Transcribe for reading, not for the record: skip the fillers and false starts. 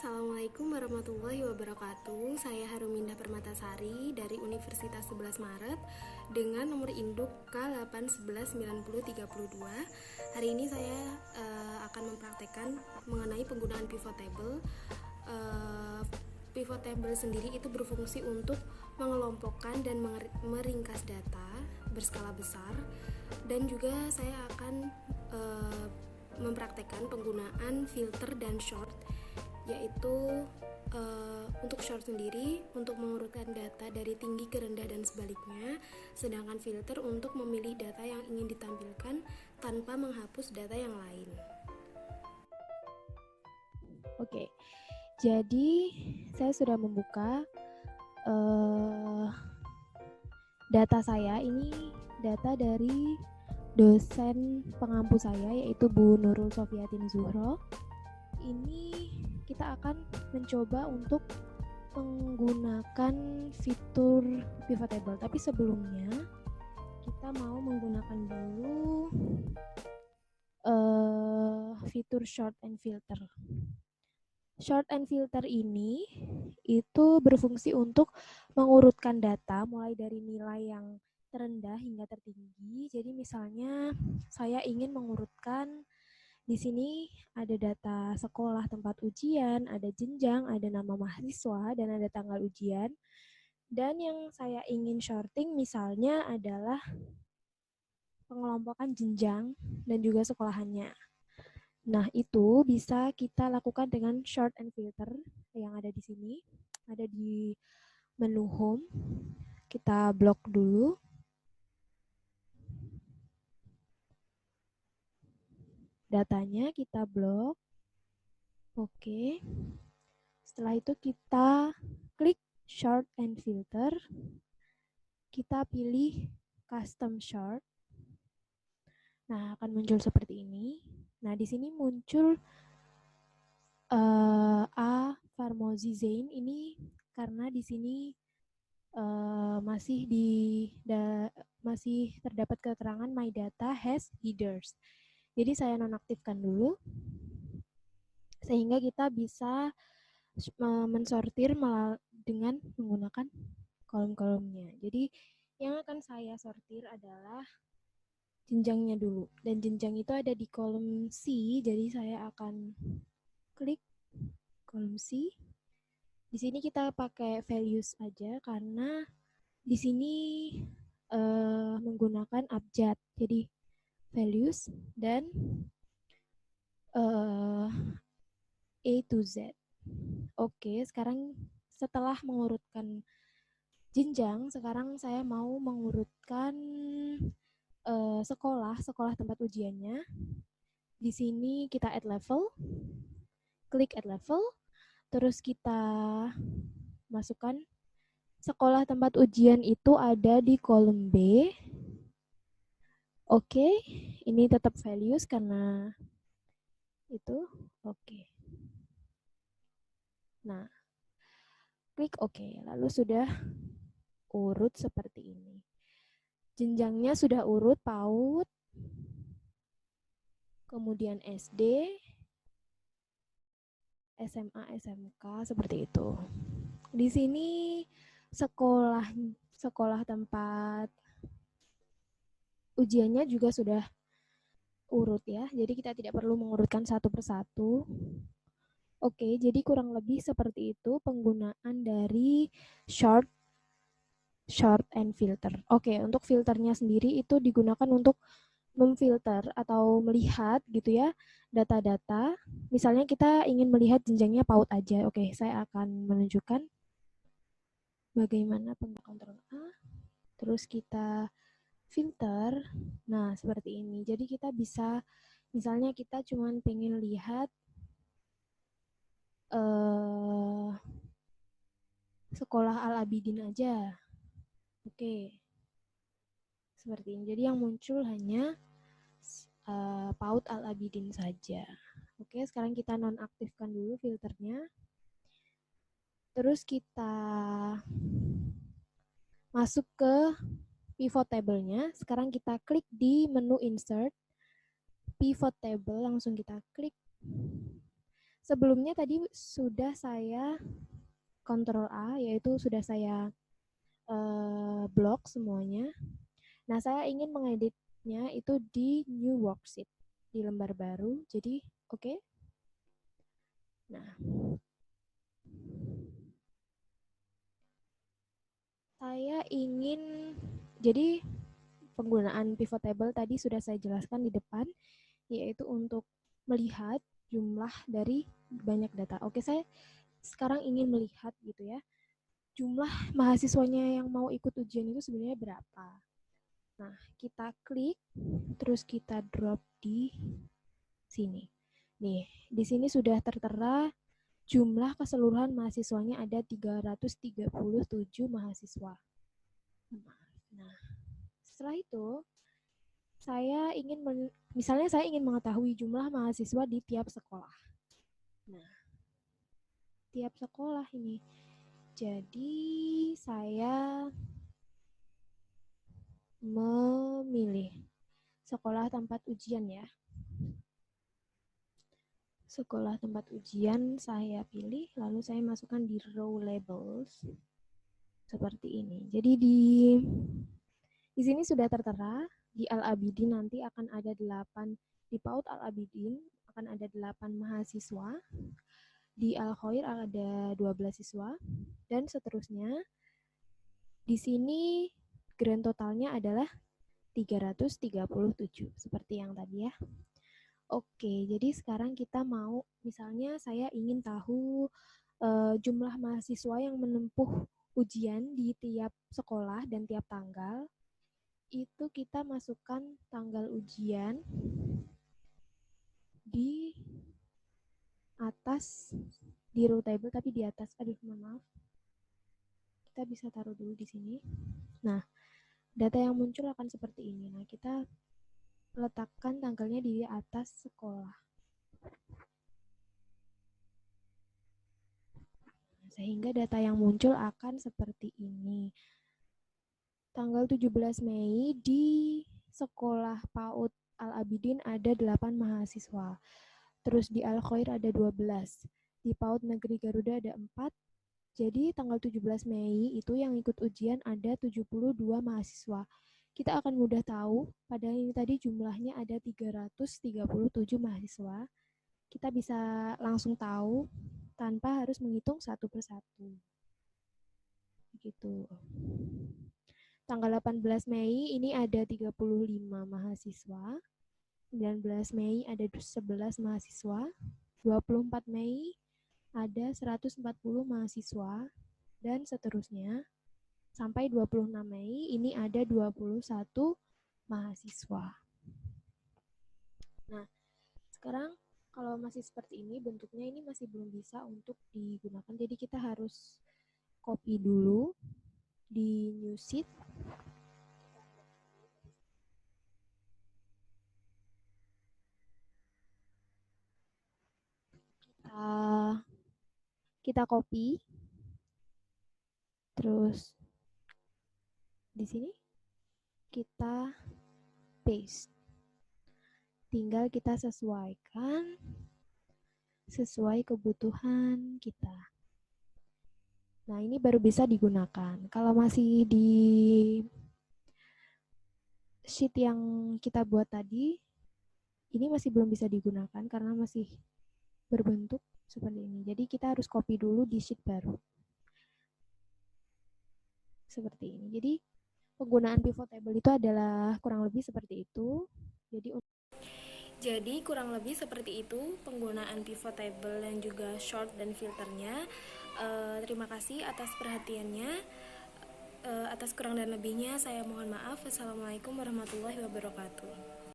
Assalamualaikum warahmatullahi wabarakatuh. Saya Harumindah Permatasari dari Universitas 11 Maret dengan nomor induk K8119032. Hari ini saya akan mempraktekkan mengenai penggunaan pivot table. Pivot table sendiri itu berfungsi untuk mengelompokkan dan meringkas data berskala besar, dan juga saya akan mempraktekkan penggunaan filter dan short, yaitu untuk short sendiri untuk mengurutkan data dari tinggi ke rendah dan sebaliknya, sedangkan filter untuk memilih data yang ingin ditampilkan tanpa menghapus data yang lain. Oke, jadi saya sudah membuka data saya. Ini data dari dosen pengampu saya, yaitu Bu Nurul Sofiatin Zuhro. Ini kita akan mencoba untuk menggunakan fitur pivot table, tapi sebelumnya kita mau menggunakan dulu fitur short and filter. Short and filter ini itu berfungsi untuk mengurutkan data mulai dari nilai yang terendah hingga tertinggi. Jadi misalnya saya ingin mengurutkan, di sini ada data sekolah tempat ujian, ada jenjang, ada nama mahasiswa, dan ada tanggal ujian. Dan yang saya ingin shorting misalnya adalah pengelompokan jenjang dan juga sekolahannya. Nah, itu bisa kita lakukan dengan short and filter yang ada di sini. Ada di menu home. Kita blok dulu. Datanya kita blok. Oke. Setelah itu kita klik short and filter. Kita pilih custom short. Nah, akan muncul seperti ini. Nah, di sini muncul A. Farmozi Zain. Ini karena di sini masih terdapat keterangan my data has headers. Jadi saya nonaktifkan dulu sehingga kita bisa mensortir dengan menggunakan kolom-kolomnya. Jadi yang akan saya sortir adalah jenjangnya dulu, dan jenjang itu ada di kolom C. Jadi saya akan klik kolom C. Di sini kita pakai values aja karena di sini menggunakan abjad. Jadi values dan A to Z. Oke, sekarang setelah mengurutkan jenjang, sekarang saya mau mengurutkan sekolah tempat ujiannya. Di sini kita add level, klik add level, terus kita masukkan sekolah tempat ujian itu ada di kolom B. Oke, ini tetap values karena itu. Oke. Nah, klik OK, lalu sudah urut seperti ini. Jenjangnya sudah urut PAUD, kemudian SD, SMA, SMK, seperti itu. Di sini sekolah tempat ujiannya juga sudah urut ya, jadi kita tidak perlu mengurutkan satu persatu. Oke, jadi kurang lebih seperti itu penggunaan dari short and filter. Oke, untuk filternya sendiri itu digunakan untuk memfilter atau melihat gitu ya data-data. Misalnya kita ingin melihat jenjangnya PAUD aja. Oke, saya akan menunjukkan bagaimana kontrol A. Terus kita filter. Nah, seperti ini. Jadi kita bisa, misalnya kita cuma pengen lihat sekolah Al-Abidin aja. Oke. Seperti ini. Jadi yang muncul hanya PAUD Al-Abidin saja. Oke, sekarang kita nonaktifkan dulu filternya. Terus kita masuk ke pivot table-nya. Sekarang kita klik di menu insert, pivot table, langsung kita klik. Sebelumnya tadi sudah saya Ctrl A, yaitu sudah saya blok semuanya. Nah, saya ingin mengeditnya itu di new worksheet, di lembar baru. Jadi, oke. Nah, saya ingin, jadi penggunaan pivot table tadi sudah saya jelaskan di depan, yaitu untuk melihat jumlah dari banyak data. Oke, saya sekarang ingin melihat gitu ya, jumlah mahasiswanya yang mau ikut ujian itu sebenarnya berapa. Nah, kita klik, terus kita drop di sini. Nih, di sini sudah tertera jumlah keseluruhan mahasiswanya ada 337 mahasiswa. Nah, setelah itu saya ingin misalnya saya ingin mengetahui jumlah mahasiswa di tiap sekolah. Nah, tiap sekolah ini. Jadi saya memilih sekolah tempat ujian ya. Sekolah tempat ujian saya pilih, lalu saya masukkan di row labels seperti ini. Jadi di sini sudah tertera di Al-Abidin nanti akan ada 8, di PAUD Al-Abidin akan ada 8 mahasiswa, di Al-Khair ada 12 siswa, dan seterusnya. Di sini grand totalnya adalah 337, seperti yang tadi ya. Oke, jadi sekarang kita mau, misalnya saya ingin tahu jumlah mahasiswa yang menempuh ujian di tiap sekolah dan tiap tanggal. Itu kita masukkan tanggal ujian di atas, di row table tapi di atas. Aduh, mohon maaf. Kita bisa taruh dulu di sini. Nah, data yang muncul akan seperti ini. Nah, kita letakkan tanggalnya di atas sekolah. Sehingga data yang muncul akan seperti ini. Tanggal 17 Mei di sekolah PAUD Al-Abidin ada 8 mahasiswa. Terus di Al-Khair ada 12. Di PAUD Negeri Garuda ada 4. Jadi tanggal 17 Mei itu yang ikut ujian ada 72 mahasiswa. Kita akan mudah tahu, padahal ini tadi jumlahnya ada 337 mahasiswa. Kita bisa langsung tahu tanpa harus menghitung satu persatu. Begitu. Tanggal 18 Mei ini ada 35 mahasiswa. 19 Mei ada 11 mahasiswa. 24 Mei ada 140 mahasiswa. Dan seterusnya. Sampai 26 Mei ini ada 21 mahasiswa. Nah, sekarang kalau masih seperti ini, bentuknya ini masih belum bisa untuk digunakan. Jadi kita harus copy dulu di new sheet. Kita copy. Terus di sini kita paste. Tinggal kita sesuaikan sesuai kebutuhan kita. Nah, ini baru bisa digunakan. Kalau masih di sheet yang kita buat tadi, ini masih belum bisa digunakan karena masih berbentuk seperti ini. Jadi kita harus copy dulu di sheet baru. Seperti ini. Jadi penggunaan pivot table itu adalah kurang lebih seperti itu. Jadi kurang lebih seperti itu penggunaan pivot table dan juga short dan filternya. Terima kasih atas perhatiannya. Atas kurang dan lebihnya saya mohon maaf. Wassalamualaikum warahmatullahi wabarakatuh.